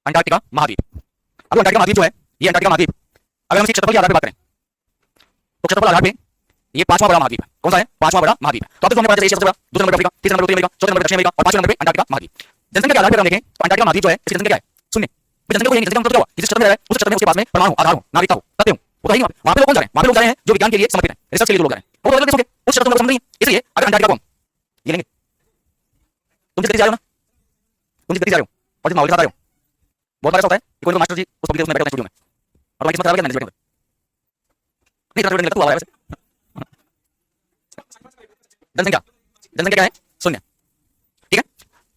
Antarctica महाद्वीप। अब Antarctica महाद्वीप जो है, ये अंटार्कटिका महाद्वीप, अगर हम इसके क्षेत्रफल के आधार पर बात करें तो क्षेत्रफल आधार पे ये पांचवा बड़ा महाद्वीप है। कौन सा है? पांचवा बड़ा महाद्वीप है। तो अब हमने पता चला एशिया सबसे बड़ा, दूसरे नंबर पे अफ्रीका, तीसरे नंबर पे उत्तरी अमेरिका, चौथे नंबर पे दक्षिण अमेरिका और पांचवें नंबर पे अंटार्कटिका महाद्वीप। जनसंख्या के आधार पर हम देखें तो अंटार्कटिका महाद्वीप जो है, इसकी जनसंख्या क्या है? शून्य। जनसंख्या को जनसंख्या मतलब क्या हुआ? जिस क्षेत्र में रह रहा है उस क्षेत्र में उसके पास में परमाणु, आधार हो, नागरिकता हो, तथ्य हो, वो तो है ही। वहां पे लोग कौन जा रहे हैं? वहां पे लोग जा रहे हैं जो विज्ञान के लिए समर्पित हैं, रिसर्च के लिए लोग जा रहे हैं। वो तो अलग देशों के उस क्षेत्र में समझ नहीं है। इसलिए अगर अंटार्कटिका को हम ये लेंगे, तुम जिस गति से जा रहे हो ना, तुम जिस गति से जा रहे हो और जिस माहौल के साथ आ रहे हो, बहुत बार ऐसा होता है कि कोई मास्टर जी उस पब्लिक उसमें बैठे होते हैं स्टूडियो में, और तुम्हारी किस्मत खराब है, मैनेजर बैठे होते नहीं, इतना नहीं लगता, तू आ रहा है वैसे। जनसंख्या, जनसंख्या क्या है? शून्य। ठीक है।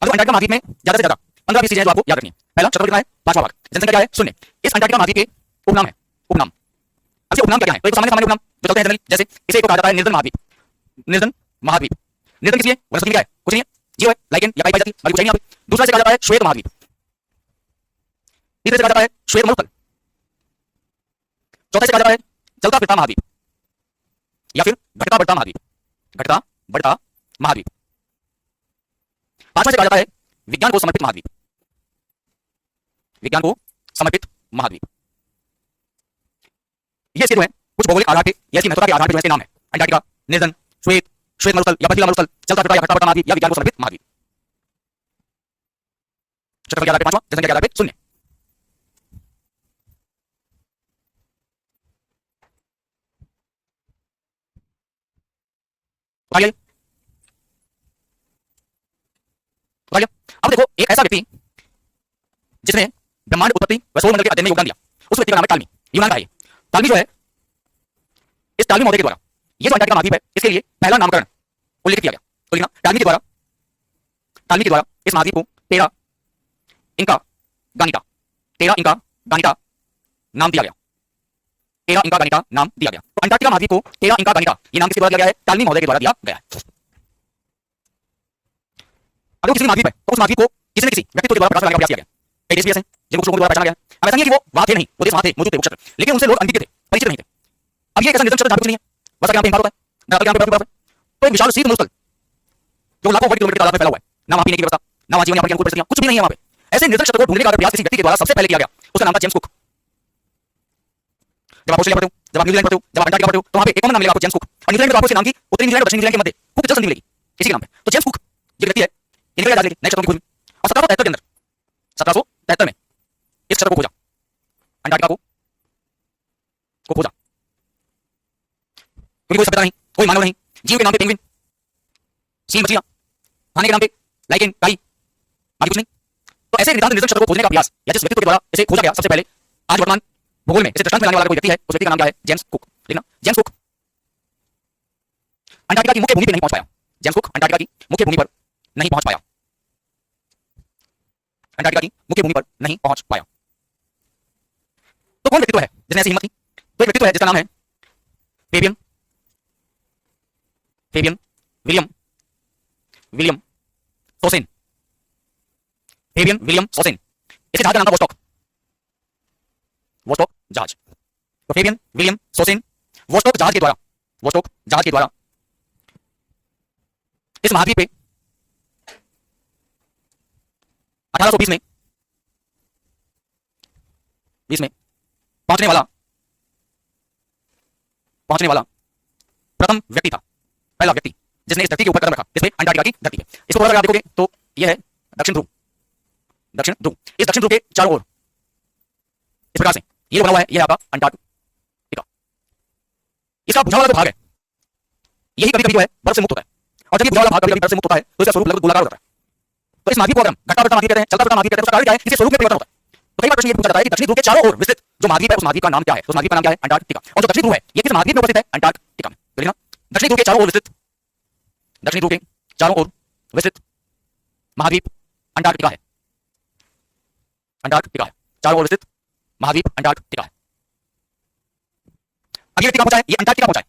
अब अंटार्कटिका महाद्वीप में ज्यादा से ज्यादा 15-20 चीजें जो आपको याद रखनी है। पहला, क्षेत्रफल कितना है? पांचवा भाग। जनसंख्या क्या है? शून्य। इस अंटार्कटिका महाद्वीप के उपनाम है, उपनाम। अब ये उपनाम क्या है? तो एक सामान्य सामान्य उपनाम जो चलते हैं जनरली, जैसे इसे एक कहा जाता है निर्जन महाद्वीप। निर्जन महाद्वीप, निर्जन किस लिए? वनस्पति क्या है? कुछ नहीं है, जीव है, लाइकेन या पाई जाती है, बाकी कुछ नहीं है। दूसरा से कहा जाता है श्वेत महाद्वीप, तीसरे से कहा जाता है श्वेत मरुस्थल, चौथे से कहा जाता है चलता फिरता महाद्वीप या फिर घटता बढ़ता महाद्वीप, घटता बढ़ता महाद्वीप। पांचवा से कहा जाता है विज्ञान को समर्पित महाद्वीप, विज्ञान को समर्पित महाद्वीप। ये इसके जो है कुछ भौगोलिक आधार पे या इसकी महत्वता के आधार पे जो इसके नाम है, अंटार्कटिका, निर्जन, श्वेत, श्वेत मरुस्थल या बर्फीला मरुस्थल, चलता फिरता या घटता बढ़ता महाद्वीप या विज्ञान को समर्पित महाद्वीप। क्षेत्रफल के आधार पे पांचवा, जनसंख्या के आधार पे शून्य। आइए अब देखो, एक ऐसा व्यक्ति जिसने ब्रह्मांड उत्पत्ति व सौरमंडल के अध्ययन में योगदान दिया, उस व्यक्ति का नाम है टालमी। यूनान का है। टालमी जो है, इस टालमी महोदय के द्वारा ये जो अंटार्कटिका महाद्वीप है, इसके लिए पहला नामकरण उल्लेख किया गया। तो लिखना, टालमी के द्वारा इस महाद्वीप को टेरा इंका गानिटा नाम दिया गया। टेरा इंका गानिटा नाम दिया गया। तो अंटार्कटिका महाद्वीप को टेरा इंका गानिटा ये नाम किसके द्वारा दिया गया है? टालमी महोदय के द्वारा दिया गया है। अगर किसी महाद्वीप है तो उस महाद्वीप को किसी न किसी व्यक्तित्व के द्वारा पता लगाने का प्रयास किया गया। कई देश भी ऐसे हैं जिनको कुछ लोगों के द्वारा पहचाना गया है। अब ऐसा नहीं है कि वो वहां थे नहीं, वो देश वहां थे, मौजूद थे वो क्षेत्र, लेकिन उनसे लोग अनभिज्ञ थे, परिचित नहीं थे। अब ये एक ऐसा निर्जन क्षेत्र जहां कुछ नहीं है, बस यहाँ पे हिमपात होता है, यहाँ पे बर्फ है, तो एक विशाल शीत मरुस्थल जो लाखों वर्ग किलोमीटर के तादाद में फैला हुआ है, ना वहां पीने की व्यवस्था, ना वहां जीवन यापन की अनुकूल परिस्थितियां, कुछ भी नहीं है वहां पे। ऐसे निर्जन क्षेत्र को ढूंढने का प्रयास किसी व्यक्ति के द्वारा सबसे पहले किया गया, उसका नाम था जेम्स कुक। जब आप ऑस्ट्रेलिया पढ़ते हो, जब आप न्यूजीलैंड पढ़ते हो, जब आप अंटार्कटिका पढ़ते हो, तो वहां पे एक कॉमन नाम मिलेगा आपको, जेम्स कुक। और न्यूजीलैंड में तो आपको इसके नाम की उत्तरी न्यूजीलैंड और दक्षिणी न्यूजीलैंड के मध्य कुक जल संधि मिलेगी इसी के नाम पे। तो जेम्स कुक ये व्यक्ति है, इनके लिए नए क्षेत्रों की खोज में, और 1773 के अंदर 1773 में इस क्षेत्र को खोजा, अंटार्कटिका को खोजा। क्योंकि कोई सभ्यता नहीं, कोई मानव नहीं, जीव के नाम पे पेंगुइन, सील मछलियां, खाने के नाम पे लाइकेन, काई, बाकी कुछ नहीं। तो ऐसे नितांत निर्जन क्षेत्र को खोजने का प्रयास या जिस व्यक्ति के द्वारा इसे खोजा गया सबसे पहले, आज वर्तमान भूगोल में इसे दृष्टांत में लाने वाला कोई व्यक्ति है, उस व्यक्ति का नाम क्या है? James cook. लिखना, जेम्स कुक अंटार्कटिका की मुख्य भूमि पर नहीं पहुंच पाया। जेम्स कुक अंटार्कटिका की मुख्य भूमि पर नहीं पहुंच पाया, अंटार्कटिका की मुख्य भूमि पर नहीं पहुंच पाया। तो कौन व्यक्तित्व है जिसने ऐसी हिम्मत की? तो एक व्यक्तित्व है जिसका नाम है Fabian William Sosen. Fabian William Sosen. इसे जहाज का नाम था वोस्टॉक जहाज। तो फेबियन विलियम सोसेन वोस्टॉक जहाज के द्वारा इस महाद्वीप पे 1820 में पहुंचने वाला प्रथम व्यक्ति था, पहला व्यक्ति जिसने इस धरती के ऊपर कदम रखा, इसमें अंटार्कटिका की धरती पे। इसको अगर आप देखोगे तो यह है दक्षिण ध्रुव। इस दक्षिण ध्रुव के चारों ओर इस प्रकार से ये बना हुआ है, यह आपका अंटार्कटिका। इसका बुझा वाला जो भाग है यही कभी कभी जो है बर्फ से मुक्त होता है, और जब ये बुझा वाला भाग कभी कभी बर्फ से मुक्त होता है तो इसका स्वरूप लगभग गोलाकार होता है। तो इस महाद्वीप को अगर हम घटता बढ़ता महाद्वीप कहते हैं, चलता फिरता महाद्वीप कहते हैं, उसका कारण क्या है? इसके स्वरूप में परिवर्तन होता है। तो कई बार प्रश्न ये पूछा जाता है कि दक्षिणी ध्रुव के चारों ओर विस्तृत जो महाद्वीप है उस महाद्वीप का नाम क्या है? तो उस महाद्वीप का नाम क्या है? अंटार्कटिका। और जो दक्षिणी ध्रुव है ये किस महाद्वीप में उपस्थित है? अंटार्कटिका में। तो लिखना, दक्षिणी ध्रुव के चारों ओर विस्तृत महाद्वीप अंटार्कटिका है। चारों ओर विस्तृत महाद्वीप अंटार्कटिका है। अब ये व्यक्ति कहां पहुंचा है? ये अंटार्कटिका पहुंचा है,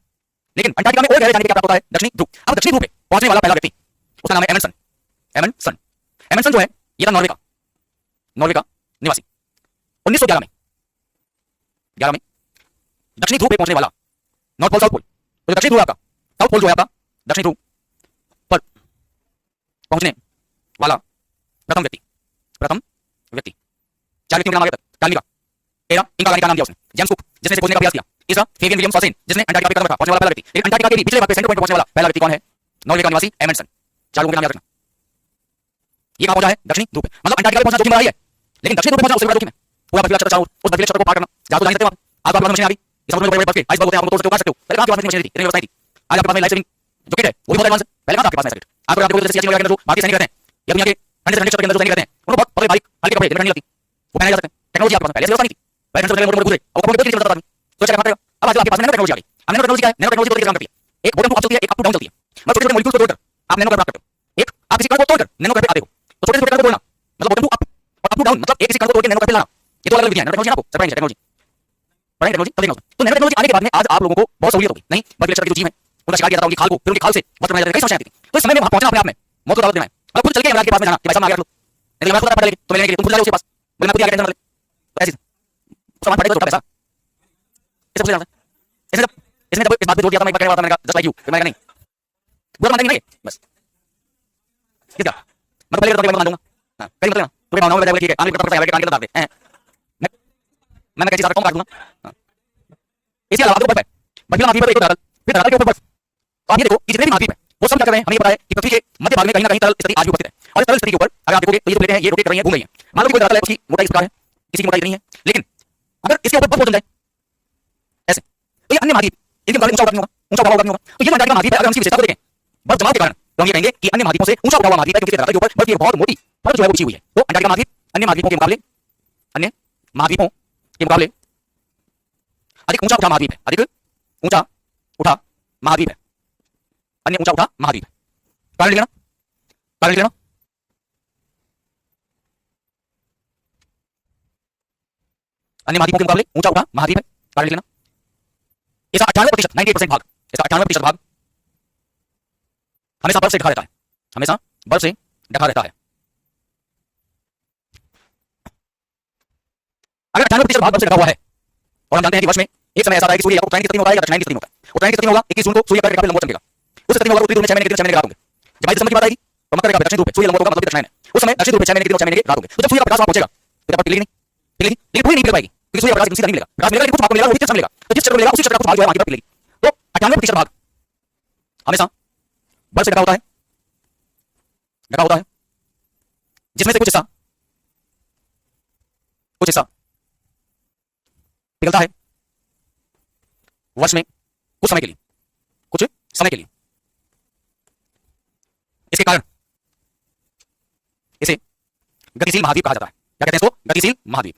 लेकिन अंटार्कटिका में और गहरे जाने के क्या प्राप्त होता है? दक्षिणी ध्रुव। अब दक्षिणी ध्रुव पे पहुंचने वाला पहला व्यक्ति, उसका नाम है एमंडसन जो है ये था नॉर्वे का निवासी। 1911 में दक्षिणी ध्रुव पे पहुंचने वाला, नॉर्थ पोल साउथ पोल, तो दक्षिणी ध्रुव आपका, साउथ पोल जो है आपका, दक्षिणी ध्रुव पर पहुंचने वाला प्रथम व्यक्ति चार व्यक्तियों के नाम आ गए टालमी का, पहला इंका का नाम दिया उसने, जेम्स कुक जिसने इसे खोजने का प्रयास किया, तीसरा फेबियन विलियम सॉसेन जिसने अंटार्कटिका पे कदम रखा, पहुंचने वाला पहला व्यक्ति। लेकिन अंटार्कटिका के भी पिछले भाग पे सेंटर पॉइंट पर पहुंचने वाला पहला व्यक्ति कौन है? नॉर्वे का निवासी एमंडसन। चार लोगों के नाम याद रखना। ये कहां पहुंचा है? दक्षिणी ध्रुव पे, मतलब अंटार्कटिका पे पहुंचना जोखिम भरा ही है, लेकिन दक्षिणी ध्रुव पे पहुंचना उससे बड़ा जोखिम है। पूरा बर्फीला क्षेत्र चारों ओर, उस बर्फीले क्षेत्र को पार करना जहां तो जा नहीं सकते वहां। आज आपके पास मशीन आ गई, इस समुद्र में बड़े बड़े बर्फ के आइसबर्ग होते हैं, आप उनको तोड़ सकते हो, काट सकते हो। पहले आपके पास मशीन थी, इतनी व्यवस्था नहीं थी। आज आपके पास लाइफ सेविंग जो किट है वो भी बहुत एडवांस है, पहले कहां था आपके पास ऐसा किट? आज तो आप देखो जैसे सियाचिन वगैरह के अंदर जो भारतीय सैनिक रहते हैं या दुनिया के ठंडे से ठंडे क्षेत्र के अंदर जो सैनिक रहते हैं उनको बहुत पतले बारीक हल्के कपड़े जिनमें ठंड नहीं लगती वो पहने जा सकते हैं। टेक्नोलॉजी आपके पास पहले से व्यवस्था नहीं थी, पहले ठंड से मोटे मोटे घुसे और कपड़ों के दो चीजें बताता आदमी तो चेक करता है। अब आज आपके पास नैनो टेक्नोलॉजी आ गई। अब नैनो टेक्नोलॉजी क्या है? नैनो टेक्नोलॉजी दो तरीके से काम करती है, एक बॉटम टू अप चलती है, एक अप टू डाउन चलती है। मतलब छोटे छोटे मॉलिक्यूल्स को तोड़कर आप नैनो कण प्राप्त करते हो, एक आप किसी कण को तोड़कर नैनो कण पे आते हो। तो छोटे छोटे कण को तोड़ना मतलब बॉटम टू अप और अप टू डाउन, मतलब एक किसी कण को तोड़ के नैनो कण पे लाना, ये दो अलग अलग विधियां हैं। नैनो टेक्नोलॉजी आपको सरप्राइज टेक्नोलॉजी पढ़ाई टेक्नोलॉजी तब देखना। तो नैनो टेक्नोलॉजी आने के बाद में आज आप लोगों को बहुत सहूलियत होगी। नहीं बर्फीले क्षेत्र के जो जीव हैं उनका शिकार किया जाता है, उनकी खाल को, फिर उनकी खाल से वस्त्र बनाए जाते हैं, कई समस्याएं आती थी। तो इस समय में वहां पहुंचना अपने आप में मौत को दावत देना है। अब खुद चल के यमराज के पास में जाना कि भाई साहब मैं आ गया तुम, नहीं मैं खुद पकड़ लेके तो मिलने के लिए तुम खुद जा रहे हो उसके पास, बोले मैं खुद ही आ गया टेंशन मत ले। तो ऐसे सामान पड़े तो छोटा पैसा इसे पूछ लेना। इसने जब इस बात पे जोर दिया था मैं एक बार कहने वाला था, मैंने कहा जस्ट लाइक यू, फिर मैंने कहा नहीं बुरा मानेंगे नहीं बस किसका मतलब पहले तो मैं मान दूंगा। हां कहीं मत लेना तुम्हें भावनाओं में बैठे ठीक है, आंधी करता है बैठ के कान के दाब दे मैं कैसी सारा कौन काट दूंगा। हां इसके अलावा तो बर्फ है, बर्फीला महाद्वीप पर एक तरल, फिर तरल के ऊपर बर्फ। तो आप ये देखो कि जितने भी महाद्वीप है वो सब क्या कर रहे हैं, हमें ये पता है कि पृथ्वी के मध्य भाग में कहीं ना कहीं तरल स्थिति आज भी उपस्थित है। और इस तरल स्थिति के ऊपर अगर आप देखोगे तो ये जो प्लेटें हैं ये रोटेट कर रही हैं, घूम रही हैं। मान लो कि कोई तरल है उसकी मोटाई इस प्रकार है, किसी की मोटाई इतनी है, लेकिन अगर इसके ऊपर बर्फ जम जाए ऐसे तो ये अन्य महाद्वीप इनके मुकाबले ऊंचा उठा नहीं होगा, ऊंचा उठा नहीं होगा। तो ये जो अंटार्कटिका महाद्वीप है अगर हम इसकी विशेषता को देखें बर्फ जमाव के कारण तो हम ये कहेंगे कि अन्य महाद्वीपों से ऊंचा उठा हुआ महाद्वीप है, क्योंकि इसके ऊपर बर्फ की बहुत मोटी परत जो है वो बिछी हुई है। तो अंटार्कटिका महाद्वीप अन्य महाद्वीपों के मुकाबले अधिक ऊंचा उठा महाद्वीप है, अधिक ऊंचा उठा महाद्वीप है, अन्य ऊंचा उठा महाद्वीप है। कारण लिख लेना, कारण लिख लेना। अन्य महाद्वीपों के मुकाबले ऊंचा उठा महाद्वीप है, कारण लिख लेना। इसका 98% 98% भाग, इसका 98% भाग हमेशा बर्फ से ढका रहता है, हमेशा बर्फ से ढका रहता है। अगर 98% भाग बर्फ से ढका हुआ है और हम जानते हैं कि वर्ष में एक समय ऐसा आता है कि सूर्य या उत्तरायण की स्थिति में होता है या दक्षिणायन की स्थिति में होता है। उत्तरायण की स्थिति में होगा 21 जून को सूर्य का रेखा पे लंबवत चमकेगा, उस स्थिति में होगा उत्तरी ध्रुव में 6 महीने के दिन 6 महीने की रात होंगे। जब 22 दिसंबर की बात आएगी तो मकर रेखा पे दक्षिण ध्रुव पे सूर्य लंबवत होगा, मतलब दक्षिणायन है, उस समय दक्षिण ध्रुव पे 6 महीने के दिन 6 महीने की रात होंगे। तो जब सूर्य का प्रकाश वहां पहुंचेगा तो क्या पिघलेगी नहीं, पिघलेगी लेकिन पूरी नहीं पिघल पाएगी क्योंकि सूर्य का प्रकाश सीधा नहीं मिलेगा, प्रकाश मिलेगा लेकिन कुछ भाग मिलेगा, वो किस मिलेगा, तो जिस क्षेत्र मिलेगा उसी क्षेत्र का कुछ भाग जो है वहां पर पिघलेगी। तो 98% भाग हमेशा बर्फ से ढका होता है, ढका होता है, जिसमें से कुछ हिस्सा पिघलता है वर्ष में कुछ समय के लिए, कुछ समय के लिए। इसके कारण इसे गतिशील महाद्वीप कहा जाता है। क्या कहते हैं इसको? गतिशील महाद्वीप।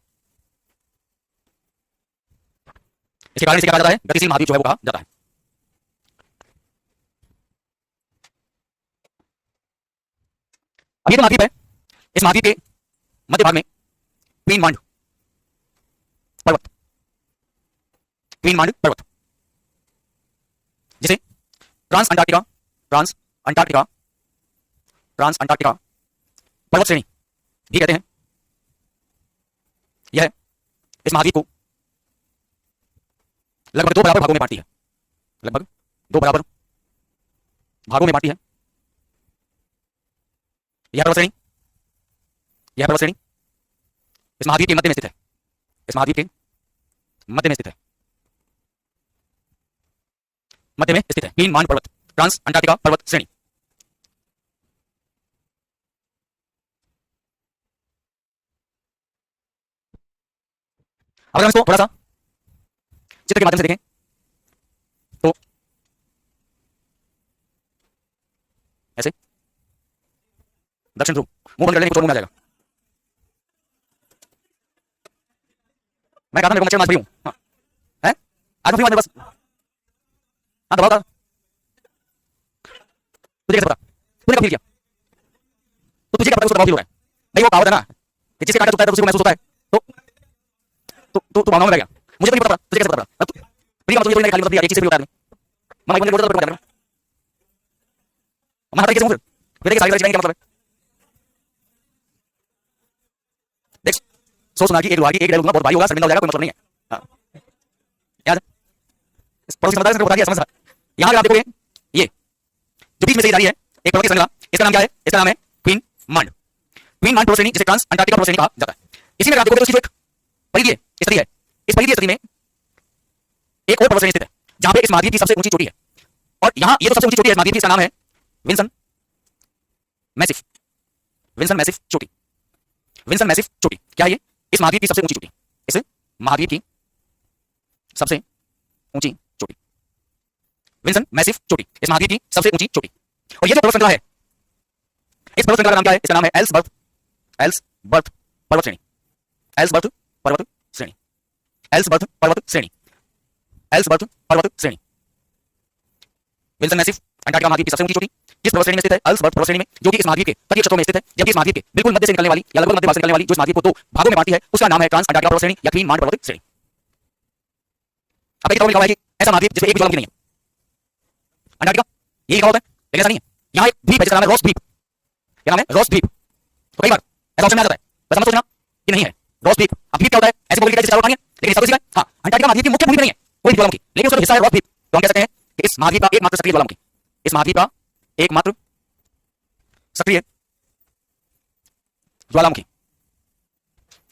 इसके कारण इसे क्या कहा जाता है? गतिशील महाद्वीप जो है वो कहा जाता है। अब ये जो महाद्वीप है इस महाद्वीप के मध्य भाग में क्वीनलैंड पर्वत, क्वीनलैंड पर्वत जिसे ट्रांस अंटार्कटिका पर्वत श्रेणी भी कहते हैं। यह इस महाद्वीप को लगभग 2 बराबर भागों में बांटती है, लगभग 2 बराबर भागों में बांटती है। यह पर्वत श्रेणी इस महाद्वीप के मध्य में स्थित है, इस महाद्वीप के मध्य में स्थित है, मध्य में स्थित है क्वीनलैंड पर्वत, ट्रांस अंटार्कटिका पर्वत श्रेणी। अगर हम इसको थोड़ा सा चित्र के माध्यम से देखें तो ऐसे दक्षिण ध्रुव, मुंह बंद कर लेने को मुंह में आ जाएगा। मैं कहा था मेरे को मच्छर मार फ्री हूं, हाँ है आज फ्री हूं बस, हाँ दबाओ था तुझे कैसे पता, तूने कब फील किया? तो तुझे क्या पता उसको दबाव फील हो रहा है? नहीं वो कहावत है ना कि जिसके काटा चुभता है तो उसी को महसूस होता है। तो भावनाओं में बह गया, मुझे तो नहीं पता, तुझे कैसे पता? फ्री का मतलब ये तो खाली मतलब एक चीज से भी होता है। मामा एक बंदे बोलता था मैं हर कैसे हूं फिर देखिए सारी चीजें क्या मतलब है। देख सोच सुना कि एक लोहा की एक डायलॉग बहुत भारी होगा, शर्मिंदा हो जाएगा, कोई मतलब नहीं है। हां याद है इस पड़ोसी समझदार से बता दिया, समझ रहा। यहां पे आप देखोगे ये जो बीच में से जा रही है एक पर्वत की श्रृंखला, इसका नाम क्या है? इसका नाम है क्वीनलैंड पर्वत श्रेणी, जिसे ट्रांस अंटार्कटिका पर्वत श्रेणी कहा जाता है। इसी में आप देखोगे तो इसकी जो एक परिधीय स्थिति है, इस परिधीय स्थिति में एक और पर्वत श्रेणी स्थित है जहां पे इस महाद्वीप की सबसे ऊंची चोटी है, और यहां ये जो सबसे ऊंची चोटी है इस महाद्वीप की, इसका नाम है विंसन मैसिफ। विंसन मैसिफ चोटी, विंसन मैसिफ चोटी क्या है? ये इस महाद्वीप की सबसे ऊंची चोटी, इस महाद्वीप की सबसे ऊंची चोटी, विंसन मैसिफ चोटी, इस महाद्वीप की सबसे ऊंची चोटी। और ये जो पर्वत श्रृंखला है, इस पर्वत श्रृंखला का नाम क्या है? इसका नाम है एल्सबर्थ, एल्सबर्थ पर्वत श्रेणी, एल्सबर्थ पर्वत श्रेणी, एल्सबर्थ पर्वत श्रेणी, एल्सबर्थ पर्वत श्रेणी। विल्सन मैसिफ अंटार्कटिका महाद्वीप की सबसे ऊंची चोटी किस पर्वत श्रेणी में स्थित है? एल्सबर्थ पर्वत श्रेणी में, जो कि इस महाद्वीप के तटीय क्षेत्रों में स्थित है, जबकि इस महाद्वीप के बिल्कुल मध्य से निकलने वाली या लगभग मध्य भाग से निकलने वाली जो इस महाद्वीप को दो भागों में बांटती है, उसका नाम है ट्रांस अंटार्कटिका पर्वत श्रेणी या ग्रीनलैंड पर्वत श्रेणी। अब लिखा हुआ है कि ऐसा महाद्वीप जिसमें एक भी ज्वालामुखी नहीं है, अंटार्कटिका, ये लिखा होता है, लेकिन ऐसा नहीं है। यहाँ एक द्वीप है जिसका नाम है रॉस द्वीप। क्या नाम है? रॉस द्वीप। तो कई बार ऐसा ऑप्शन में आ जाता है, बस समझ सोचना कि नहीं है रॉस द्वीप। अब द्वीप क्या होता है? ऐसे बोल के जिसका पानी है, लेकिन हिस्सा तो इसी का है। हाँ, अंटार्कटिका महाद्वीप की मुख्य भूमि नहीं है कोई ज्वालामुखी, लेकिन उसका हिस्सा है रॉस द्वीप। तो हम कह सकते हैं कि इस महाद्वीप का एकमात्र सक्रिय ज्वालामुखी, इस महाद्वीप का एकमात्र सक्रिय ज्वालामुखी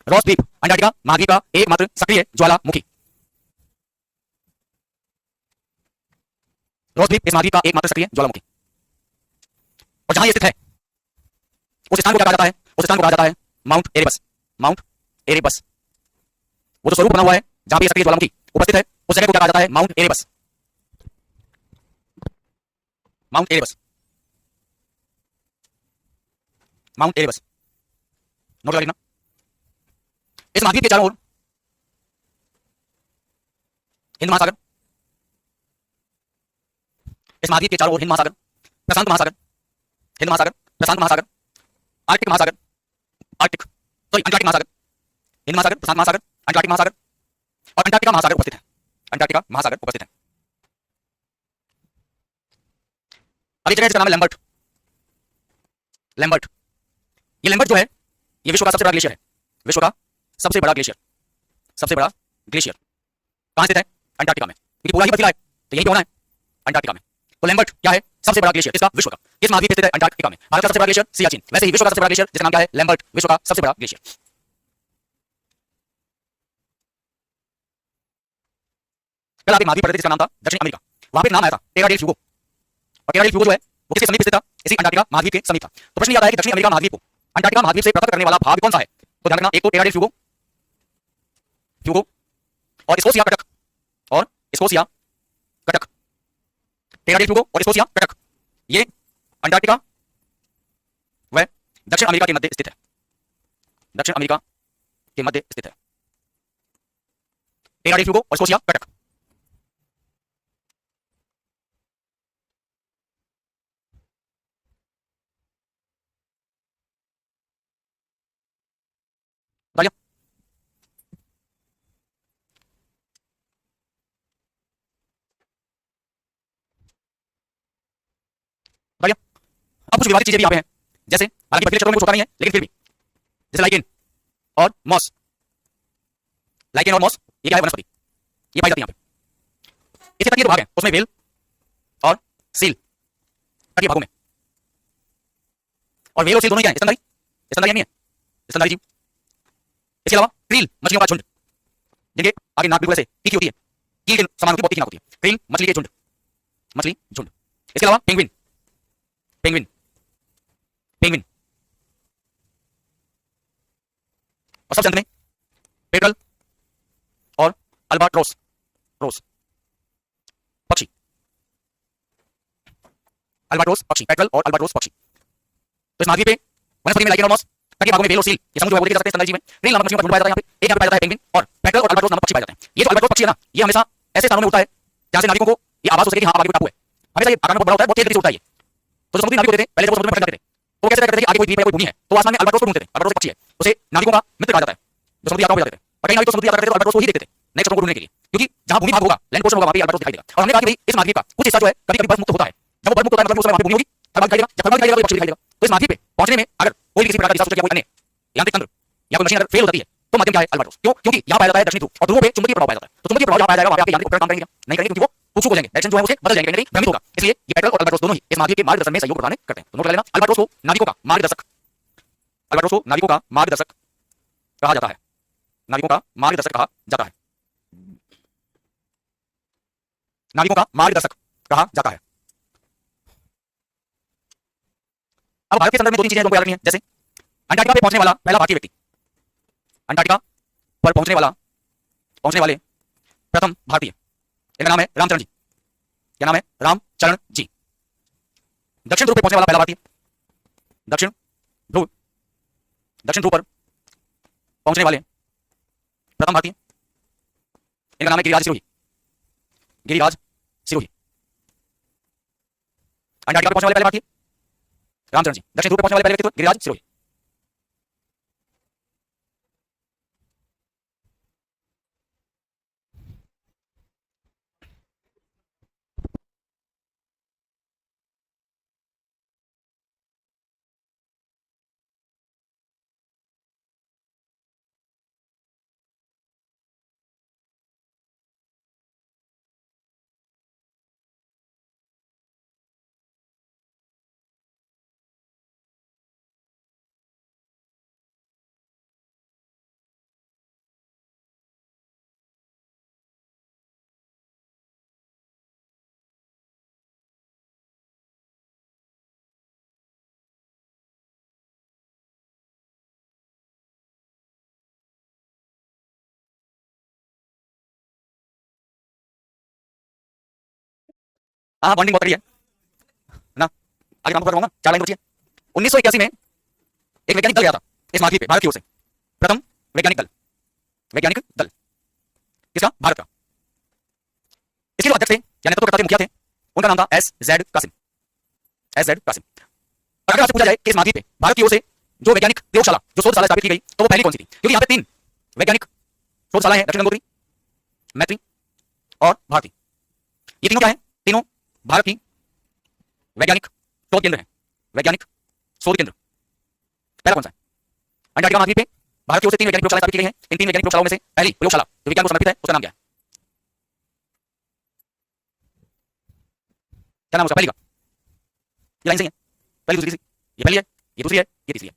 रॉस द्वीप, अंटार्कटिका महाद्वीप का एकमात्र सक्रिय ज्वालामुखी। रॉस द्वीप इस महाद्वीप का एकमात्र सक्रिय ज्वालामुखी। और जहां ये स्थित है उस स्थान को क्या कहा जाता है? उस स्थान को कहा जाता है माउंट एरेबस। माउंट एरेबस, वो जो स्वरूप बना हुआ है जहां पे सक्रिय ज्वालामुखी उपस्थित है, उस जगह को क्या कहा जाता है? Mount Erebus. Mount Erebus, mount Erebus, note कर लेना। इस महाद्वीप के चारों ओर हिंद महासागर, इस महाद्वीप के चारों ओर हिंद महासागर, प्रशांत महासागर, हिंद महासागर, प्रशांत महासागर, आर्कटिक महासागर, आर्कटिक सॉरी अंटार्कटिक महासागर, हिंद महासागर, प्रशांत महासागर, अंटार्कटिक महासागर और अंटार्कटिका महासागर उपस्थित है। अंटार्कटिका महासागर उपस्थित है। अभी जगह जिसका नाम है लैम्बर्ट। लैम्बर्ट, ये लैम्बर्ट जो है ये विश्व का सबसे बड़ा ग्लेशियर है, विश्व का सबसे बड़ा ग्लेशियर, सबसे बड़ा ग्लेशियर कहां स्थित है? अंटार्कटिका में, क्योंकि पूरा ही बर्फीला है तो यही होना है अंटार्कटिका में। तो लैम्बर्ट क्या है? सबसे बड़ा ग्लेशियर किसका? विश्व का। किस महाद्वीप स्थित है? अंटार्कटिका में। भारत का सबसे बड़ा ग्लेशियर सियाचिन, वैसे ही विश्व का सबसे बड़ा ग्लेशियर जिसका नाम क्या है? लैम्बर्ट, विश्व का सबसे बड़ा ग्लेशियर। कल आप एक महाद्वीप पढ़ते थे जिसका नाम था दक्षिण अमेरिका, वहां पे नाम आया था टेरा डेल फ्यूगो, और टेरा डेल फ्यूगो जो है वो किसके समीप स्थित था? इसी अंटार्कटिका महाद्वीप के समीप था। तो प्रश्न ये आता है कि दक्षिण अमेरिका महाद्वीप को अंटार्कटिका महाद्वीप से पृथक करने वाला भाग कौन सा है? तो ध्यान रखना, एक तो टेरा डेल फ्यूगो, फ्यूगो और स्कोसिया कटक, और स्कोसिया कटक, टेरा डेल फ्यूगो और स्कोसिया कटक, ये अंटार्कटिका व दक्षिण अमेरिका के मध्य स्थित है, दक्षिण अमेरिका के मध्य स्थित है टेरा डेल फ्यूगो और स्कोसिया कटक। अब कुछ विवादित चीजें भी यहाँ पे हैं, जैसे हालांकि बर्फीले क्षेत्रों में कुछ होता नहीं है लेकिन फिर भी, जैसे लाइकेन और मॉस, लाइकेन और मॉस ये क्या है? वनस्पति, ये पाई जाती है यहाँ पे। इसके तटीय जो भाग है उसमें व्हेल और सील, तटीय भागों में, और व्हेल और सील दोनों क्या है? स्तनधारी, स्तनधारी नहीं है, स्तनधारी जीव। इसके अलावा क्रील मछलियों का झुंड, जिनके आगे नाक बिल्कुल ऐसे तीखी होती है, कील के समान होती है, बहुत तीखी नाक होती है। क्रील मछली के झुंड, मछली झुंड। इसके अलावा पेंगुइन, पेंगुइन, पेंगुइन, और सबसे अंत में पेट्रल और अल्बाट्रोस, रोस पक्षी, अल्बाट्रोस पक्षी, पेट्रल और अल्बाट्रोस पक्षी। तो इस महाद्वीप पे वनस्पति में लाइकेन और मॉस, तटीय भागों में व्हेल और सील, ये समुद्र में देखे जा सकते हैं स्तनधारी जीव में। क्रील नामक मछलियों का झुंड पाया जाता है यहाँ पे। एक यहाँ पे पाया जाता है पेंगुइन, और पेट्रल और अल्बाट्रोस नामक पक्षी पाए जाते हैं। ये जो अल्बाट्रोस पक्षी है ना, ये हमेशा ऐसे स्थानों में उड़ता है जहां से नाविकों को ये आभास हो सके कि हाँ आगे कोई टापू है। हमेशा ये आकार में बहुत बड़ा होता है, बहुत तेज गति से उड़ता है ये। तो समुद्री नाविक होते थे पहले, जब वो समुद्र में फंस जाते थे तो कैसे करते थे कि आगे कोई द्वीप है, कोई भूमि है, तो आसमान में अल्बाट्रोस को ढूंढते थे। अल्बाट्रोस पक्षी है, उसे नाविकों का मित्र कहा जाता है, जो समुद्री यात्राओं पर जाते थे। और कई नाविक तो समुद्री यात्रा करते थे तो अल्बाट्रोस को ही देखते थे नए क्षेत्रों को ढूंढने के लिए, क्योंकि जहां भूमि भाग होगा, लैंड पोर्शन होगा, वहां पे अल्बाट्रोस दिखाई देगा। और हमने कहा कि भाई इस महाद्वीप का कुछ हिस्सा जो है कभी कभी बर्फ मुक्त होता है। जब वो बर्फ मुक्त होता है मतलब उस समय वहां पे भूमि होगी, थर्मल दिखाई देगा, जब थर्मल दिखाई देगा तो पक्षी दिखाई देगा। तो इस महाद्वीप पे पहुंचने में अगर कोई भी किसी प्रकार का रिसर्च या कोई अन्य यांत्रिक तंत्र या कोई मशीन अगर फेल हो जाती है तो माध्यम क्या है? अल्बाट्रोस। क्यों? क्योंकि यहाँ पाया जाता है दक्षिणी ध्रुव, और ध्रुवों पे चुंबकीय प्रभाव पाया जाता है। तो चुंबकीय प्रभाव जहाँ पाया जाएगा वहां पे यांत्रिक उपकरण काम करेंगे नहीं करेंगे, क्योंकि वो उत्सुक हो जाएंगे, डायरेक्शन जो है उसे बदल जाएंगे, कहीं भ्रमित होगा। इसलिए ये पेट्रल और अल्बाट्रोस दोनों ही इस महाद्वीप के मार्गदर्शन में सहयोग प्रदान करते हैं। तो नोट कर लेना, अल्बाट्रोस को नाविकों का मार्गदर्शक, अल्बाट्रोस को नाविकों का मार्गदर्शक कहा जाता है। नाविकों का मार्गदर्शक कहा जाता है। नाविकों का मार्गदर्शक कहा जाता है। अब भारत के संदर्भ में दो तीन चीजें तुमको याद रखनी है, जैसे अंटार्कटिका पे पहुंचने वाला पहला भारतीय व्यक्ति, अंटार्कटिका पर पहुंचने वाले प्रथम भारतीय, इनका नाम है रामचरण जी। क्या नाम है? रामचरण जी। दक्षिण ध्रुव पे पहुंचने वाला पहला भारतीय, दक्षिण ध्रुव पर पहुंचने वाले प्रथम भारतीय, इनका नाम है गिरिराज सिरोही। गिरिराज सिरोही। अंटार्कटिका पे पहुंचने वाले पहले भारतीय रामचरण जी, दक्षिण ध्रुव पे पहुंचने वाले पहले व्यक्ति गिरिराज सिरोही। हाँ, बॉन्डिंग बहुत कड़ी है ना। आगे नाम कहूंगा, 4 लाइन बची है। 1981 में एक वैज्ञानिक दल गया था इस महाद्वीप पे, भारत की ओर से। प्रथम वैज्ञानिक दल किसका? भारत का। इसके जो अध्यक्ष थे या नेतृत्व करता थे, मुखिया थे, उनका नाम था एस जेड कासिम। और अगर आपसे पूछा जाए कि इस महाद्वीप पे भारत की ओर से जो वैज्ञानिक प्रयोगशाला, जो शोधशाला स्थापित की गई, तो वो पहली कौन सी थी? क्योंकि यहाँ पे 3 वैज्ञानिक शोधशालाएं हैं, दक्षिण गंगोत्री, मैत्री और भारती। ये तीनों क्या है? तीनों भारत की वैज्ञानिक शोध केंद्र है। वैज्ञानिक शोध केंद्र पहला कौन सा है? अंटार्कटिका महाद्वीप पे भारत की ओर से 3 वैज्ञानिक प्रयोगशालाएं स्थापित की गई हैं। इन 3 वैज्ञानिक प्रयोगशालाओं में से पहली प्रयोगशाला जो विज्ञान को समर्पित है, उसका नाम क्या है? क्या नाम है उसका? पहली का ये लाइन सही है? पहली, दूसरी, तीसरी? ये पहली है, ये दूसरी है, ये तीसरी है।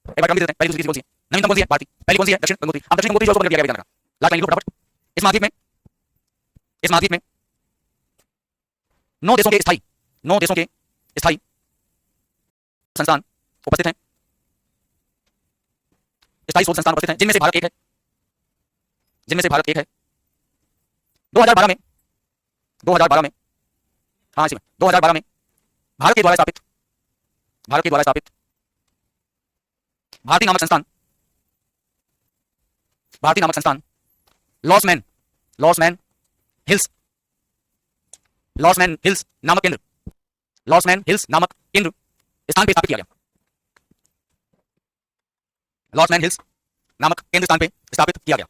एक बार क्रम देते हैं, पहली, दूसरी, तीसरी कौन सी है? नवीनतम कौन सी है? भारती। पहली कौन सी है? दक्षिण गंगोत्री। अब दक्षिण गंगोत्री जो कर दिया गया विज्ञान का। लास्ट लाइन लिखो फटाफट। इस महाद्वीप में 9 देशों के स्थायी संस्थान उपस्थित हैं। स्थायी शोध संस्थान उपस्थित हैं, जिनमें से भारत एक है। 2012 में हाँ, इसी में 2012 में भारत के द्वारा स्थापित भारती नामक संस्थान लॉसमैन हिल्स नामक केंद्र स्थान पे स्थापित किया गया। लॉसमैन हिल्स नामक केंद्र स्थान पे स्थापित किया गया।